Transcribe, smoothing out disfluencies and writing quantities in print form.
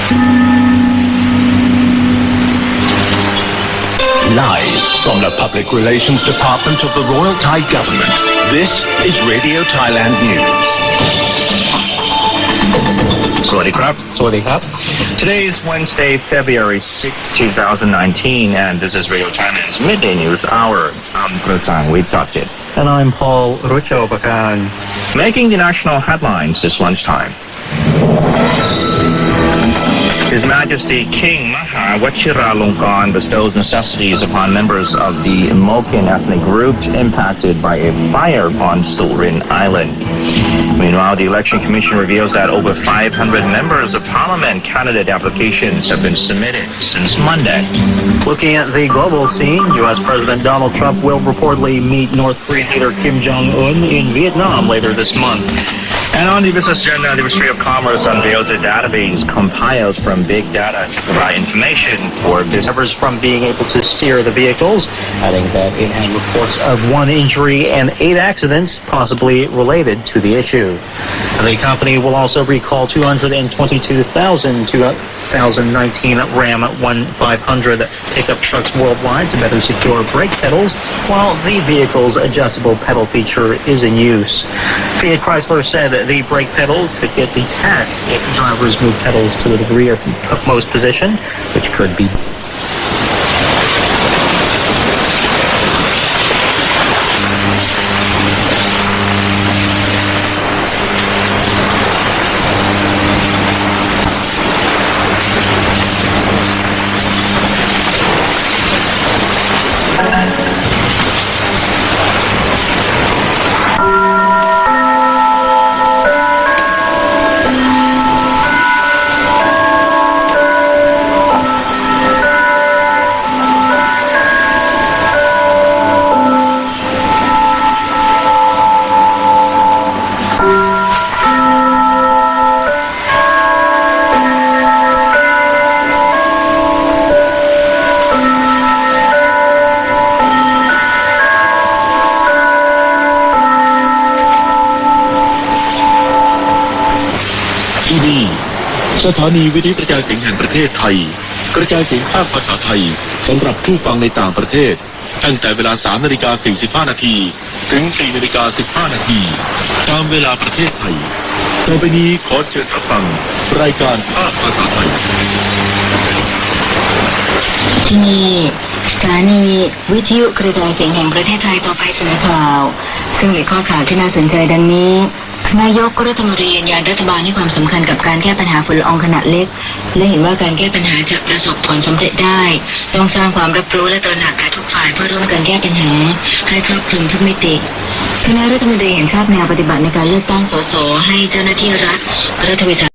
Live from the Public Relations Department of the Royal Thai Government, this is Radio Thailand News. สวัสดีครับ Today is Wednesday, February 6, 2019, and this is Radio Thailand's Midday News Hour. I'm Prasang Wittakit. And I'm Paul Ruchobakan. Making the national headlines this lunchtime. His Majesty King Maha Vajiralongkorn bestows necessities upon members of the Moken ethnic group impacted by a fire on Surin Island. Meanwhile, the Election Commission reveals that over 500 members of parliament candidate applications have been submitted since Monday. Looking at the global scene, U.S. President Donald Trump will reportedly meet North Korean leader Kim Jong-un in Vietnam later this month. And on the business agenda, the Ministry of Commerce unveils a database compiled from big data to provide information for businesses from being able to steer the vehicles, adding that it had reports of 1 injury and 8 accidents possibly related to the issue. The company will also recall 222,000 2019 Ram 1500 pickup trucks worldwide to better secure brake pedals, while the vehicle's adjustable pedal feature is in use. Fiat Chrysler said the brake pedal could get detached if drivers move pedals to the degree of most position, which could beสถานีวิทยุกระจายเสียงแห่งประเทศไทยกระจายเสียงภาคภาษาไทยสำหรับผู้ฟังในต่างประเทศตั้งแต่เวลา 3:45 นาทีถึง 4:15 นาทีตามเวลาประเทศไทยต่อไปนี้ขอเชิญรับฟังรายการภาคภาษาไทยที่นี่สถานีวิทยุกระจายเสียงแห่งประเทศไทยต่อไปเสนอข่าวซึ่งมีข้อข่าวที่น่าสนใจดังนี้นายกรัฐมนตรียืนยันรัฐบาลให้ความสำคัญกับการแก้ปัญหาฝุ่นละอองขนาดเล็กและเห็นว่าการแก้ปัญหาจะประสบผลสำเร็จได้ต้องสร้างความรับรู้และตระหนักแก่ทุกฝ่ายเพื่อร่วมกันแก้ปัญหาให้ครอบคลุมทุกมิติคณะรัฐมนตรีเห็นชอบแนวปฏิบัติในการเลือกตั้งสสให้เจ้าหน้าที่รัฐวิสาหกิจ